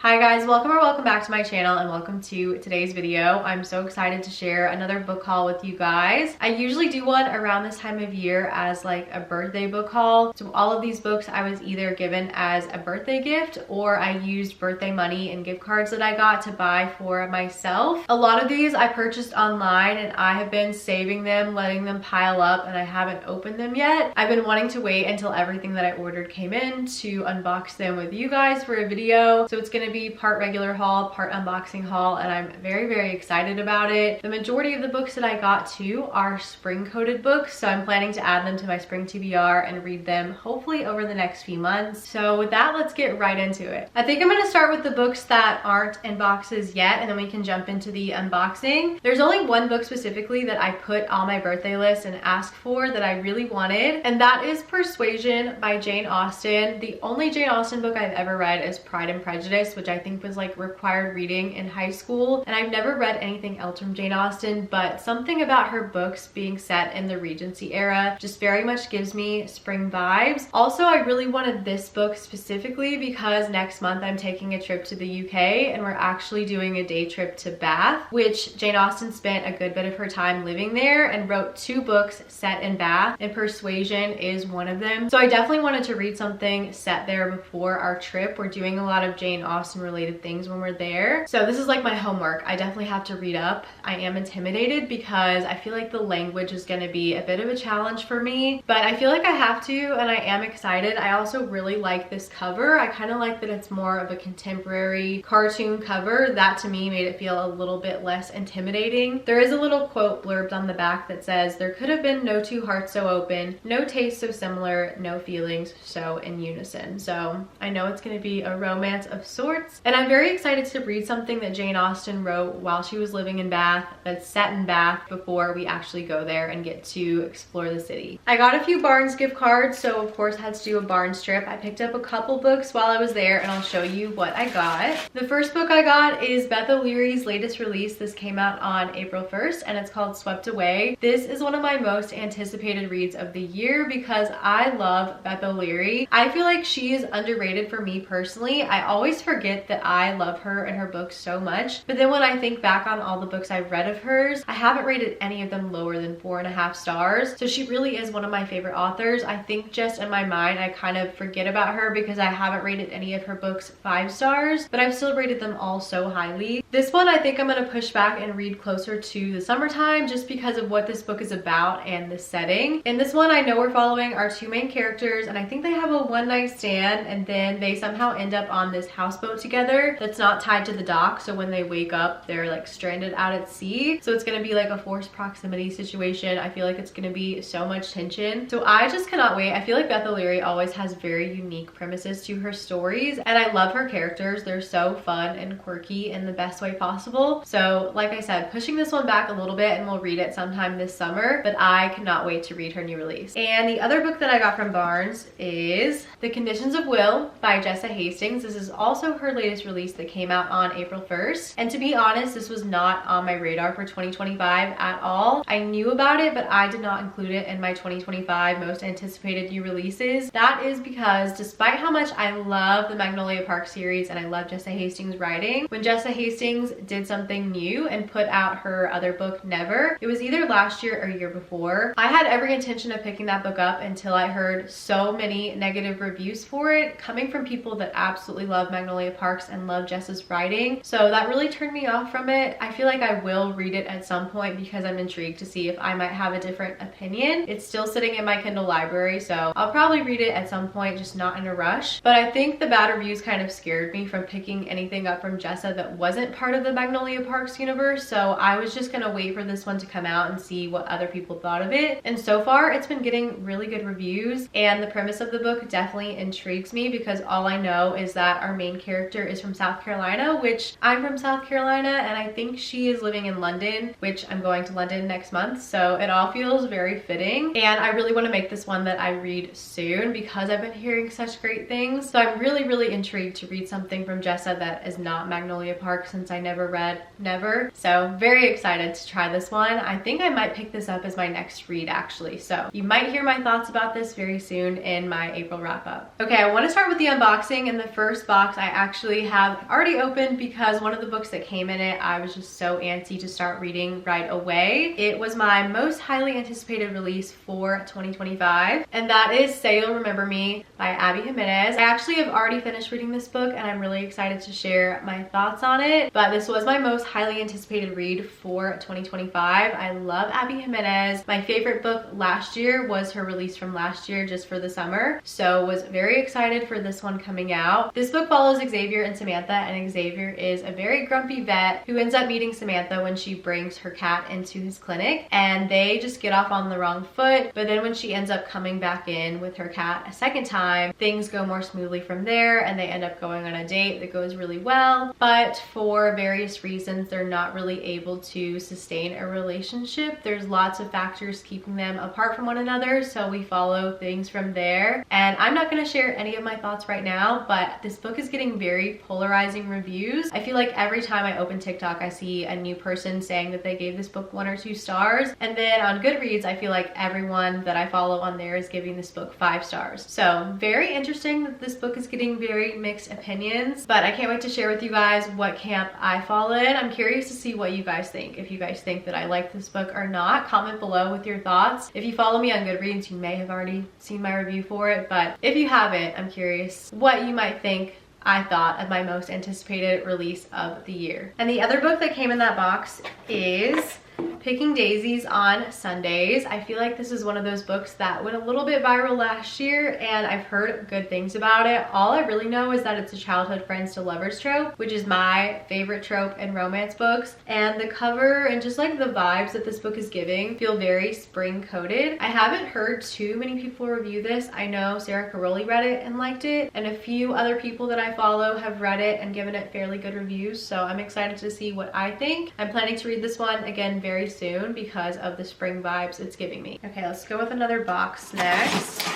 Hi guys, welcome back to my channel and welcome to today's video. I'm so excited to share another book haul with you guys. I usually do one around this time of year as like a birthday book haul. So all of these books I was either given as a birthday gift or I used birthday money and gift cards that I got to buy for myself. A lot of these I purchased online and I have been saving them, letting them pile up, and I haven't opened them yet. I've been wanting to wait until everything that I ordered came in to unbox them with you guys for a video. So it's gonna be part regular haul, part unboxing haul, and I'm very excited about it. The majority of the books that I got too are spring coated books, so I'm planning to add them to my spring TBR and read them hopefully over the next few months. So with that, let's get right into it. I think I'm gonna start with the books that aren't in boxes yet, and then we can jump into the unboxing. There's only one book specifically that I put on my birthday list and asked for that I really wanted, and that is Persuasion by Jane Austen. The only Jane Austen book I've ever read is Pride and Prejudice, which I think was like required reading in high school, and I've never read anything else from Jane Austen, but something about her books being set in the Regency era just very much gives me spring vibes. Also, I really wanted this book specifically because next month I'm taking a trip to the UK and we're actually doing a day trip to Bath, which Jane Austen spent a good bit of her time living there and wrote 2 books set in Bath, and Persuasion is one of them. So I definitely wanted to read something set there before our trip. We're doing a lot of Jane Austen related things when we're there, so this is like my homework. I definitely have to read up. I am intimidated because I feel like the language is going to be a bit of a challenge for me, but I feel like I have to, and I am excited. I also really like this cover. I kind of like that it's more of a contemporary cartoon cover. That to me made it feel a little bit less intimidating. There is a little quote blurbed on the back that says, "There could have been no two hearts so open, no taste so similar, no feelings so in unison." So I know it's going to be a romance of sorts, and I'm very excited to read something that Jane Austen wrote while she was living in Bath, that's set in Bath, before we actually go there and get to explore the city. I got a few Barnes gift cards, so of course I had to do a Barnes trip. I picked up a couple books while I was there, and I'll show you what I got. The first book I got is Beth O'Leary's latest release. This came out on April 1st, and it's called Swept Away. This is one of my most anticipated reads of the year because I love Beth O'Leary. I feel like she is underrated for me personally. I always forget that I love her and her books so much, but then when I think back on all the books I've read of hers, I haven't rated any of them lower than 4.5 stars. So she really is one of my favorite authors. I think just in my mind I kind of forget about her because I haven't rated any of her books 5 stars, but I've still rated them all so highly. This one I think I'm gonna push back and read closer to the summertime just because of what this book is about and the setting. In this one, I know we're following our 2 main characters, and I think they have a one-night stand, and then they somehow end up on this houseboat together that's not tied to the dock, so when they wake up they're like stranded out at sea. So it's gonna be like a forced proximity situation. I feel like it's gonna be so much tension, so I just cannot wait. I feel like Beth O'Leary always has very unique premises to her stories, and I love her characters. They're so fun and quirky in the best way possible. So like I said, pushing this one back a little bit and we'll read it sometime this summer, but I cannot wait to read her new release. And the other book that I got from Barnes is The Conditions of Will by Jessa Hastings. This is also her latest release that came out on April 1st, and to be honest, this was not on my radar for 2025 at all. I knew about it, but I did not include it in my 2025 most anticipated new releases. That is because despite how much I love the Magnolia Park series and I love Jessa Hastings' writing, when Jessa Hastings did something new and put out her other book, Never, it was either last year or year before, I had every intention of picking that book up until I heard so many negative reviews for it coming from people that absolutely love Magnolia Parks and love Jessa's writing. So that really turned me off from it. I feel like I will read it at some point because I'm intrigued to see if I might have a different opinion. It's still sitting in my Kindle library, so I'll probably read it at some point, just not in a rush. But I think the bad reviews kind of scared me from picking anything up from Jessa that wasn't part of the Magnolia Parks universe, so I was just gonna wait for this one to come out and see what other people thought of it. And so far it's been getting really good reviews, and the premise of the book definitely intrigues me because all I know is that our main character is from South Carolina, which I'm from South Carolina, and I think she is living in London, which I'm going to London next month, so it all feels very fitting. And I really want to make this one that I read soon because I've been hearing such great things. So I'm really intrigued to read something from Jessa that is not Magnolia Parks and since I never read Never. So very excited to try this one. I think I might pick this up as my next read actually. So you might hear my thoughts about this very soon in my April wrap up. Okay, I want to start with the unboxing, and the first box I actually have already opened because one of the books that came in it, I was just so antsy to start reading right away. It was my most highly anticipated release for 2025, and that is Say You'll Remember Me by Abby Jimenez. I actually have already finished reading this book and I'm really excited to share my thoughts on it, but this was my most highly anticipated read for 2025. I love Abby Jimenez. My favorite book last year was her release from last year, Just for the Summer, so was very excited for this one coming out. This book follows Xavier and Samantha, and Xavier is a very grumpy vet who ends up meeting Samantha when she brings her cat into his clinic, and they just get off on the wrong foot, but then when she ends up coming back in with her cat a second time, things go more smoothly from there, and they end up going on a date that goes really well, but for various reasons they're not really able to sustain a relationship. There's lots of factors keeping them apart from one another, so we follow things from there. And I'm not going to share any of my thoughts right now, but this book is getting very polarizing reviews. I feel like every time I open TikTok I see a new person saying that they gave this book 1 or 2 stars, and then on Goodreads I feel like everyone that I follow on there is giving this book 5 stars. So very interesting that this book is getting very mixed opinions, but I can't wait to share with you guys what camp I fall in. I'm curious to see what you guys think. If you guys think that I like this book or not, comment below with your thoughts. If you follow me on Goodreads, you may have already seen my review for it, but if you haven't, I'm curious what you might think I thought of my most anticipated release of the year. And the other book that came in that box is Picking Daisies on Sundays. I feel like this is one of those books that went a little bit viral last year, and I've heard good things about it. All I really know is that it's a childhood friends to lovers trope, which is my favorite trope in romance books, and the cover and just like the vibes that this book is giving feel very spring coated. I haven't heard too many people review this. I know Sarah Caroli read it and liked it, and a few other people that I follow have read it and given it fairly good reviews, so I'm excited to see what I think. I'm planning to read this one again very soon because of the spring vibes it's giving me. Okay, let's go with another box next.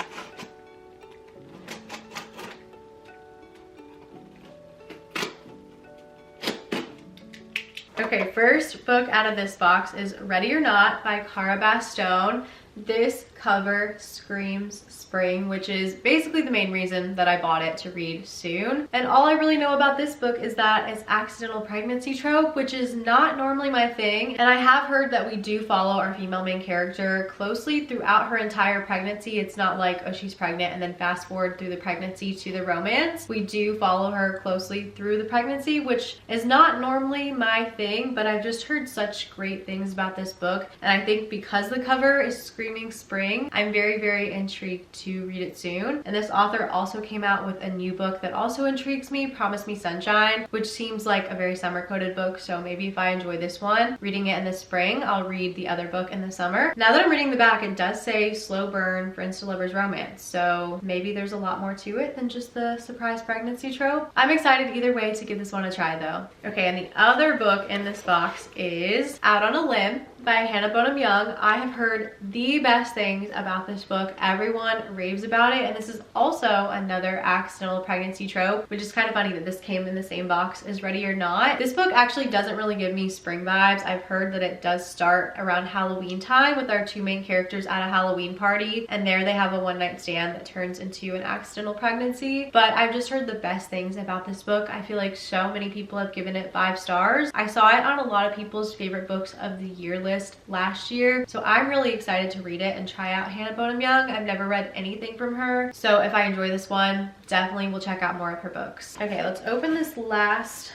Okay, first book out of this box is Ready or Not by Cara Bastone. This cover screams spring, which is basically the main reason that I bought it to read soon. And all I really know about this book is that it's accidental pregnancy trope, which is not normally my thing. And I have heard that we do follow our female main character closely throughout her entire pregnancy. It's not like, oh, she's pregnant and then fast forward through the pregnancy to the romance. We do follow her closely through the pregnancy, which is not normally my thing, but I've just heard such great things about this book. And I think because the cover is screaming spring, I'm very, very intrigued to read it soon. And this author also came out with a new book that also intrigues me, Promise Me Sunshine, which seems like a very summer coded book. So maybe if I enjoy this one, reading it in the spring, I'll read the other book in the summer. Now that I'm reading the back, it does say slow burn friends to lovers romance. So maybe there's a lot more to it than just the surprise pregnancy trope. I'm excited either way to give this one a try though. Okay, and the other book in this box is Out on a Limb by Hannah Bonham Young. I have heard the best things about this book. Everyone raves about it, and this is also another accidental pregnancy trope, which is kind of funny that this came in the same box as Ready or Not. This book actually doesn't really give me spring vibes. I've heard that it does start around Halloween time with our two main characters at a Halloween party, and there they have a one-night stand that turns into an accidental pregnancy. But I've just heard the best things about this book. I feel like so many people have given it 5 stars. I saw it on a lot of people's favorite books of the year list last year, so I'm really excited to read it and try out Hannah Bonham Young. I've never read anything from her, so if I enjoy this one, definitely will check out more of her books. Okay, let's open this last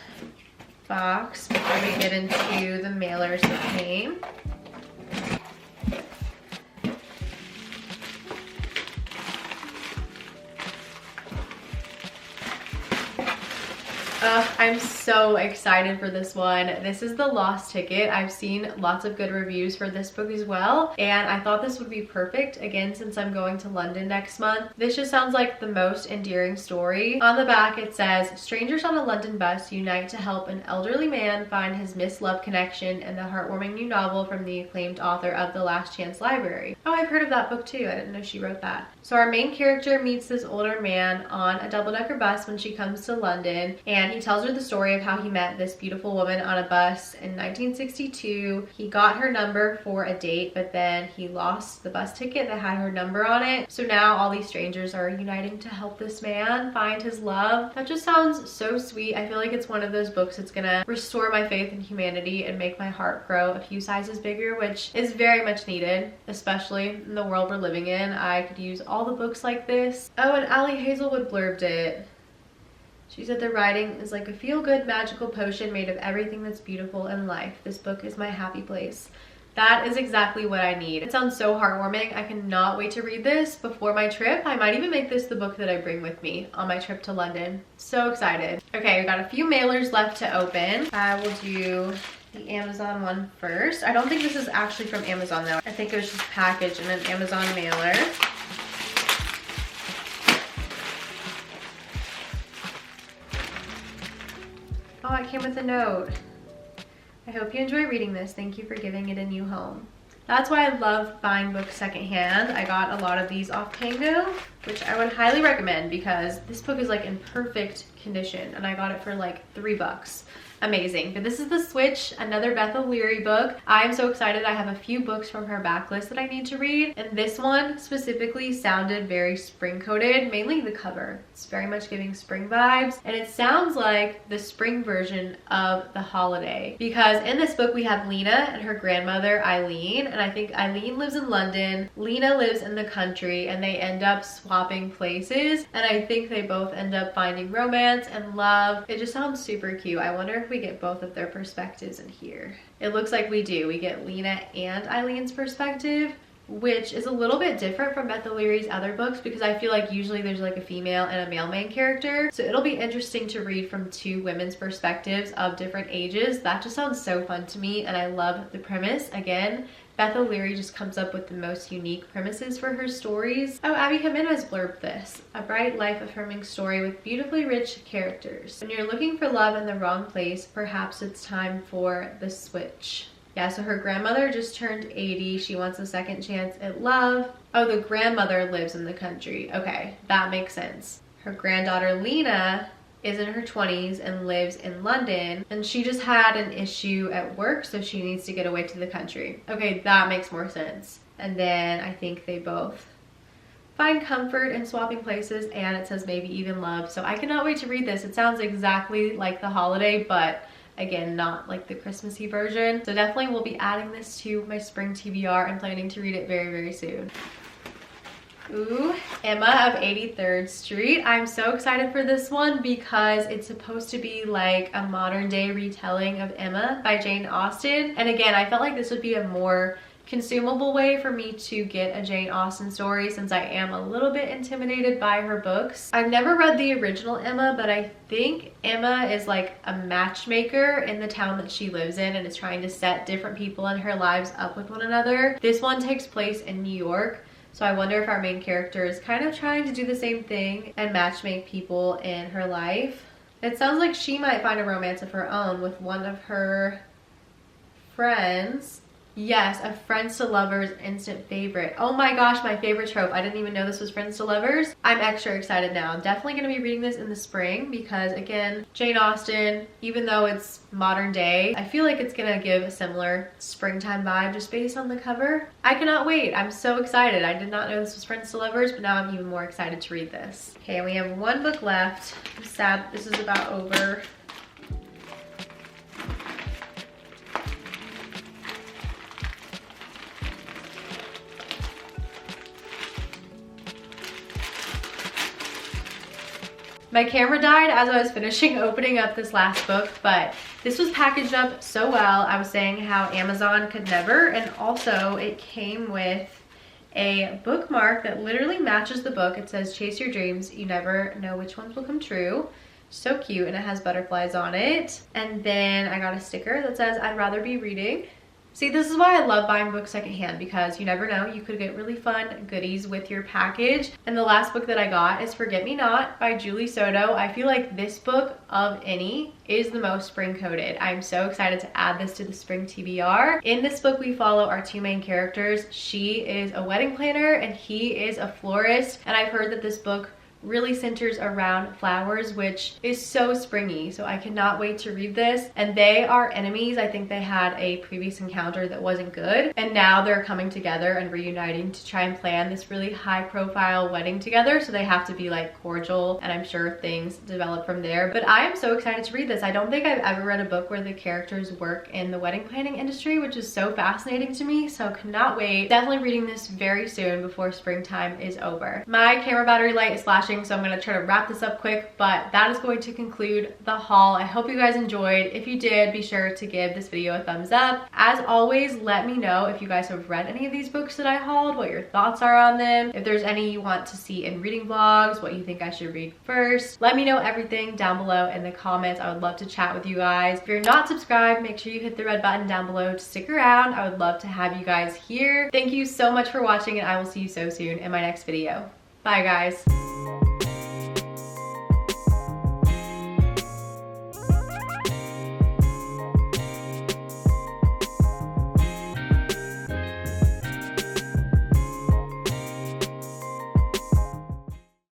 box before we get into the mailers that came. I'm so excited for this one. This is The Lost Ticket. I've seen lots of good reviews for this book as well, and I thought this would be perfect, again, since I'm going to London next month. This just sounds like the most endearing story. On the back it says, strangers on a London bus unite to help an elderly man find his missed love connection in the heartwarming new novel from the acclaimed author of The Last Chance Library. Oh, I've heard of that book too. I didn't know she wrote that. So our main character meets this older man on a double-decker bus when she comes to London, and he tells her the story of how he met this beautiful woman on a bus in 1962. He got her number for a date, but then he lost the bus ticket that had her number on it. So now all these strangers are uniting to help this man find his love. That just sounds so sweet. I feel like it's one of those books that's gonna restore my faith in humanity and make my heart grow a few sizes bigger, which is very much needed, especially in the world we're living in. I could use all the books like this. Oh, and Allie Hazelwood blurbed it. She said the writing is like a feel-good magical potion made of everything that's beautiful in life. This book is my happy place. That is exactly what I need. It sounds so heartwarming. I cannot wait to read this before my trip. I might even make this the book that I bring with me on my trip to London. So excited. Okay, we got a few mailers left to open. I will do the Amazon one first. I don't think this is actually from Amazon though. I think it was just packaged in an Amazon mailer. Oh, it came with a note. I hope you enjoy reading this. Thank you for giving it a new home. That's why I love buying books secondhand. I got a lot of these off Tango, which I would highly recommend because this book is like in perfect condition and I got it for like $3. Amazing. But this is The Switch, another Beth O'Leary book. I'm so excited. I have a few books from her backlist that I need to read, and this one specifically sounded very spring coated, mainly the cover. It's very much giving spring vibes, and it sounds like the spring version of The Holiday, because in this book we have Lena and her grandmother Eileen, and I think Eileen lives in London, Lena lives in the country, and they end up swapping places, and I think they both end up finding romance and love. It just sounds super cute. I wonder if we get both of their perspectives in here. It looks like we do. We get Lena and Eileen's perspective, which is a little bit different from Beth O'Leary's other books because I feel like usually there's like a female and a male main character. So it'll be interesting to read from two women's perspectives of different ages. That just sounds so fun to me, and I love the premise. Again, Beth O'Leary just comes up with the most unique premises for her stories. Oh, Abby Jimenez blurbed this. A bright, life-affirming story with beautifully rich characters. When you're looking for love in the wrong place, perhaps it's time for The Switch. Yeah, so her grandmother just turned 80. She wants a second chance at love. Oh, the grandmother lives in the country. Okay, that makes sense. Her granddaughter Lena is in her 20s and lives in London, and she just had an issue at work, so she needs to get away to the country. Okay, that makes more sense. And then I think they both find comfort in swapping places, and it says maybe even love. So I cannot wait to read this. It sounds exactly like The Holiday, but again, not like the Christmassy version. So definitely will be adding this to my spring TBR and planning to read it very, very soon. Ooh, Emma of 83rd Street. I'm so excited for this one because it's supposed to be like a modern day retelling of Emma by Jane Austen. And again, I felt like this would be a more consumable way for me to get a Jane Austen story since I am a little bit intimidated by her books. I've never read the original Emma, but I think Emma is like a matchmaker in the town that she lives in and is trying to set different people in her lives up with one another. This one takes place in New York. So I wonder if our main character is kind of trying to do the same thing and matchmake people in her life. It sounds like she might find a romance of her own with one of her friends. Yes, a Friends to Lovers instant favorite. Oh my gosh, my favorite trope. I didn't even know this was Friends to Lovers. I'm extra excited now. I'm definitely going to be reading this in the spring because, again, Jane Austen, even though it's modern day, I feel like it's going to give a similar springtime vibe just based on the cover. I cannot wait. I'm so excited. I did not know this was Friends to Lovers, but now I'm even more excited to read this. Okay, and we have one book left. I'm sad this is about over. My camera died as I was finishing opening up this last book, but this was packaged up so well. I was saying how Amazon could never, and also it came with a bookmark that literally matches the book. It says, "Chase your dreams, you never know which ones will come true." So cute, and it has butterflies on it. And then I got a sticker that says, "I'd rather be reading." See, this is why I love buying books secondhand, because you never know, you could get really fun goodies with your package. And the last book that I got is Forget Me Not by Julie Soto. I feel like this book of any is the most spring coated. I'm so excited to add this to the spring TBR. In this book, we follow our two main characters. She is a wedding planner and he is a florist. And I've heard that this book really centers around flowers, which is so springy. So I cannot wait to read this. And they are enemies. I think they had a previous encounter that wasn't good, and now they're coming together and reuniting to try and plan this really high profile wedding together. So they have to be like cordial, and I'm sure things develop from there. But I am so excited to read this. I don't think I've ever read a book where the characters work in the wedding planning industry, which is so fascinating to me. So cannot wait. Definitely reading this very soon before springtime is over. My camera battery light is flashing, so I'm gonna try to wrap this up quick, but that is going to conclude the haul. I hope you guys enjoyed. If you did, be sure to give this video a thumbs up. As always, let me know if you guys have read any of these books that I hauled, what your thoughts are on them, if there's any you want to see in reading vlogs, what you think I should read first. Let me know everything down below in the comments. I would love to chat with you guys. If you're not subscribed, make sure you hit the red button down below to stick around. I would love to have you guys here. Thank you so much for watching, and I will see you so soon in my next video. Bye guys.